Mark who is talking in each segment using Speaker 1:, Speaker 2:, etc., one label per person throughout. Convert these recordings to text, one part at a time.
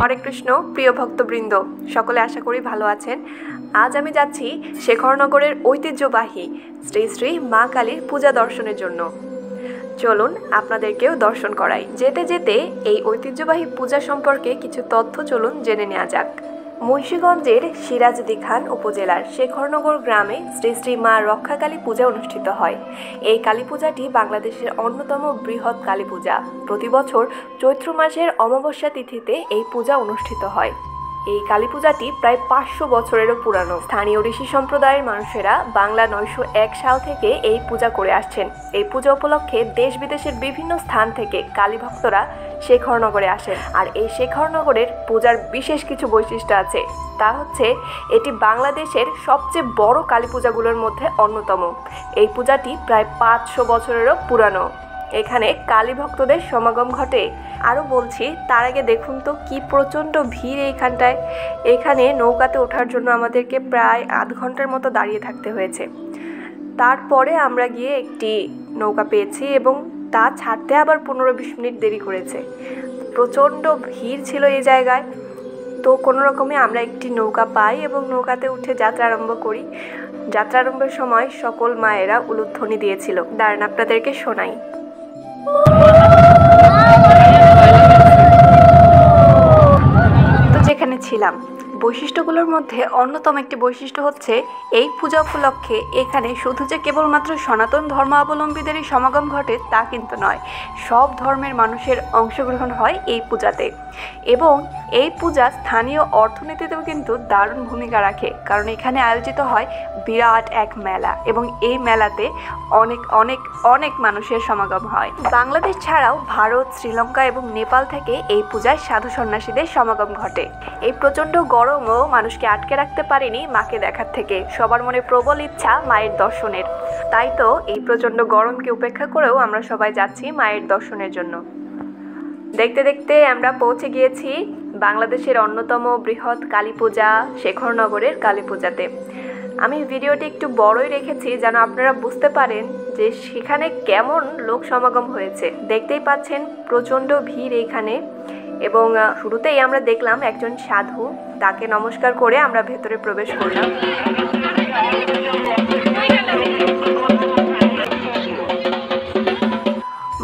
Speaker 1: হরে কৃষ্ণ প্রিয় ভক্তবৃন্দ, সকলে আশা করি ভালো আছেন। আজ আমি যাচ্ছি শেখরনগরের ঐতিহ্যবাহী শ্রী শ্রী মা কালীর পূজা দর্শনের জন্য। চলুন আপনাদেরকেও দর্শন করাই। যেতে যেতে এই ঐতিহ্যবাহী পূজা সম্পর্কে কিছু তথ্য চলুন জেনে নেওয়া যাক। মুন্সিগঞ্জের সিরাজদিখান উপজেলার শেখরনগর গ্রামে শ্রী শ্রী মা রক্ষাকালী পূজা অনুষ্ঠিত হয়। এই কালী পূজাটি বাংলাদেশের অন্যতম বৃহৎ কালী পূজা। প্রতি বছর চৈত্র মাসের অমাবস্যা তিথিতে এই পূজা অনুষ্ঠিত হয়। এই কালী পূজাটি প্রায় 500 বছরেরও পুরানো। স্থানীয় ঋষি সম্প্রদায়ের মানুষেরা বাংলা 901 সাল থেকে এই পূজা করে আসছেন। এই পূজা উপলক্ষে দেশ বিদেশের বিভিন্ন স্থান থেকে কালী ভক্তরা শেখরনগরে আসেন। আর এই শেখরনগরের পূজার বিশেষ কিছু বৈশিষ্ট্য আছে। তা হচ্ছে এটি বাংলাদেশের সবচেয়ে বড় কালী পূজাগুলোর মধ্যে অন্যতম। এই পূজাটি প্রায় 500 বছরেরও পুরানো। এখানে কালী ভক্তদের সমাগম ঘটে। আরও বলছি, তার আগে দেখুন তো কি প্রচণ্ড ভিড় এইখানটায়। এখানে নৌকাতে ওঠার জন্য আমাদেরকে প্রায় আধ ঘন্টার মতো দাঁড়িয়ে থাকতে হয়েছে। তারপরে আমরা গিয়ে একটি নৌকা পেয়েছি এবং তা ছাড়তে আবার 15-20 মিনিট দেরি করেছে। প্রচণ্ড ভিড় ছিল এই জায়গায়। তো কোনো রকমে আমরা একটি নৌকা পাই এবং নৌকাতে উঠে যাত্রা আরম্ভ করি। যাত্রা আরম্ভের সময় সকল মায়েরা উলুধ্বনি দিয়েছিল। দাঁড়ান আপনাদেরকে শোনাই। তো যেখানে ছিলাম, বৈশিষ্ট্যগুলোর মধ্যে অন্যতম একটি বৈশিষ্ট্য হচ্ছে এই পূজা উপলক্ষে এখানে শুধু যে কেবলমাত্র সনাতন ধর্মাবলম্বীদেরই সমাগম ঘটে তা কিন্তু নয়, সব ধর্মের মানুষের অংশগ্রহণ হয় এই পূজাতে। এবং এই পূজা স্থানীয় অর্থনীতিতেও কিন্তু দারুণ ভূমিকা রাখে, কারণ এখানে আয়োজিত হয় বিরাট এক মেলা এবং এই মেলাতে অনেক অনেক অনেক মানুষের সমাগম হয়। বাংলাদেশ ছাড়াও ভারত, শ্রীলঙ্কা এবং নেপাল থেকে এই পূজায় সাধু সন্ন্যাসীদের সমাগম ঘটে। এই প্রচণ্ড গরমও মানুষকে আটকে রাখতে পারেনি মাকে দেখার থেকে। সবার মনে প্রবল ইচ্ছা মায়ের দর্শনের। তাই তো এই প্রচণ্ড গরমকে উপেক্ষা করেও আমরা সবাই যাচ্ছি মায়ের দর্শনের জন্য। দেখতে দেখতে আমরা পৌঁছে গিয়েছি বাংলাদেশের অন্যতম বৃহৎ কালী পূজা শেখরনগরের কালী পূজাতে। আমি ভিডিওটি একটু বড়ই রেখেছি যেন আপনারা বুঝতে পারেন যে সেখানে কেমন লোক সমাগম হয়েছে। দেখতেই পাচ্ছেন প্রচণ্ড ভিড় এইখানে। এবং শুরুতেই আমরা দেখলাম একজন সাধু, তাকে নমস্কার করে আমরা ভেতরে প্রবেশ করলাম।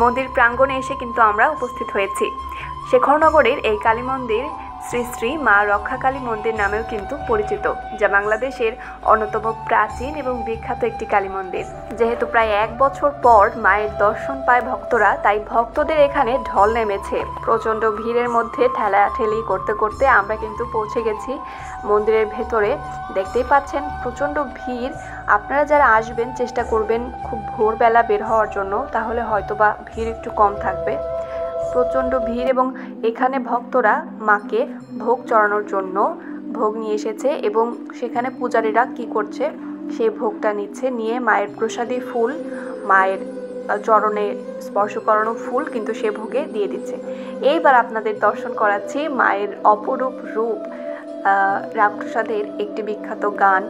Speaker 1: মন্দির প্রাঙ্গণে এসে কিন্তু আমরা উপস্থিত হয়েছি। শেখরনগরের এই কালী মন্দির শ্রী শ্রী মা রক্ষাকালী মন্দির নামেও কিন্তু পরিচিত, যা বাংলাদেশের অন্যতম প্রাচীন এবং বিখ্যাত একটি কালী মন্দির। যেহেতু প্রায় 1 বছর পর মায়ের দর্শন পায় ভক্তরা, তাই ভক্তদের এখানে ঢল নেমেছে। প্রচণ্ড ভিড়ের মধ্যে ঠেলাঠেলি করতে করতে আমরা কিন্তু পৌঁছে গেছি মন্দিরের ভেতরে। দেখতেই পাচ্ছেন প্রচণ্ড ভিড়। আপনারা যারা আসবেন চেষ্টা করবেন খুব ভোরবেলা বের হওয়ার জন্য, তাহলে হয়তোবা ভিড় একটু কম থাকবে। প্রচণ্ড ভিড় এবং এখানে ভক্তরা মাকে ভোগ চড়ানোর জন্য ভোগ নিয়ে এসেছে এবং সেখানে পূজারীরা কি করছে, সেই ভোগটা নিচ্ছে, নিয়ে মায়ের প্রসাদী ফুল, মায়ের চরণে স্পর্শ করানো ফুল কিন্তু সে ভোগে দিয়ে দিচ্ছে। এইবার আপনাদের দর্শন করাচ্ছি মায়ের অপরূপ রূপ। রামপ্রসাদের একটি বিখ্যাত গান,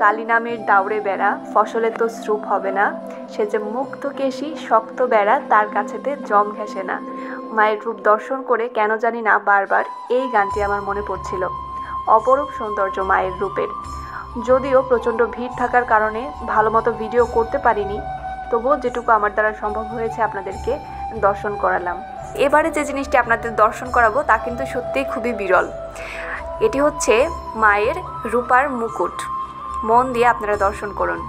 Speaker 1: কালী নামের দাউড়ে বেড়া, ফসলে তো শ্রুপ হবে না, সে যে মুক্ত কেশি শক্ত বেড়া, তার কাছেতে জম ঘেঁষে না। মায়ের রূপ দর্শন করে কেন জানি না বারবার এই গানটি আমার মনে পড়ছিল। অপরূপ সৌন্দর্য মায়ের রূপের। যদিও প্রচণ্ড ভিড় থাকার কারণে ভালো মতো ভিডিও করতে পারিনি, তবুও যেটুকু আমার দ্বারা সম্ভব হয়েছে আপনাদেরকে দর্শন করালাম। এবারে যে জিনিসটি আপনাদের দর্শন করাবো তা কিন্তু সত্যিই খুবই বিরল। এটি হচ্ছে মায়ের রূপার মুকুট। মন দিয়ে আপনারা দর্শন করুন।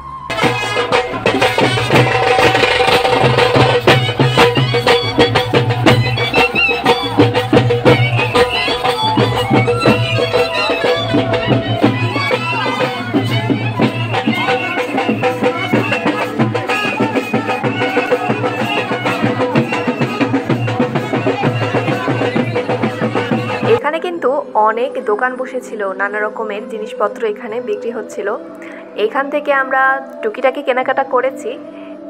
Speaker 1: এখানে কিন্তু অনেক দোকান বসেছিল, নানা রকমের জিনিসপত্র এখানে বিক্রি হচ্ছিল। এখান থেকে আমরা টুকিটাকি কেনাকাটা করেছি।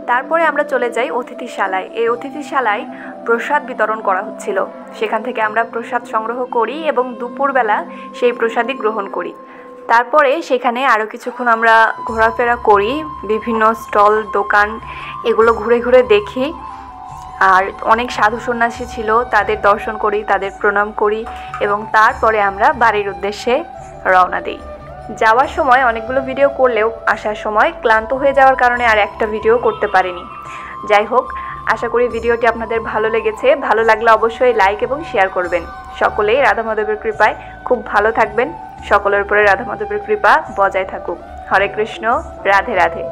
Speaker 1: তারপরে আমরা চলে যাই অতিথিশালায়। এই অতিথিশালায় প্রসাদ বিতরণ করা হচ্ছিল। সেখান থেকে আমরা প্রসাদ সংগ্রহ করি এবং দুপুরবেলা সেই প্রসাদই গ্রহণ করি। তারপরে সেখানে আরও কিছুক্ষণ আমরা ঘোরাফেরা করি, বিভিন্ন স্টল, দোকান এগুলো ঘুরে ঘুরে দেখি। আর অনেক সাধু সন্ন্যাসী ছিল, তাদের দর্শন করি, তাদের প্রণাম করি এবং তারপরে আমরা বাড়ির উদ্দেশ্যে রওনা দিই। যাওয়ার সময় অনেকগুলো ভিডিও করলেও আসার সময় ক্লান্ত হয়ে যাওয়ার কারণে আর একটা ভিডিও করতে পারিনি। যাই হোক, আশা করি ভিডিওটি আপনাদের ভালো লেগেছে। ভালো লাগলে অবশ্যই লাইক এবং শেয়ার করবেন। সকলেই রাধা মাধবের কৃপায় খুব ভালো থাকবেন। সকলের উপরে রাধা মাধবের কৃপা বজায় থাকুক। হরে কৃষ্ণ, রাধে রাধে।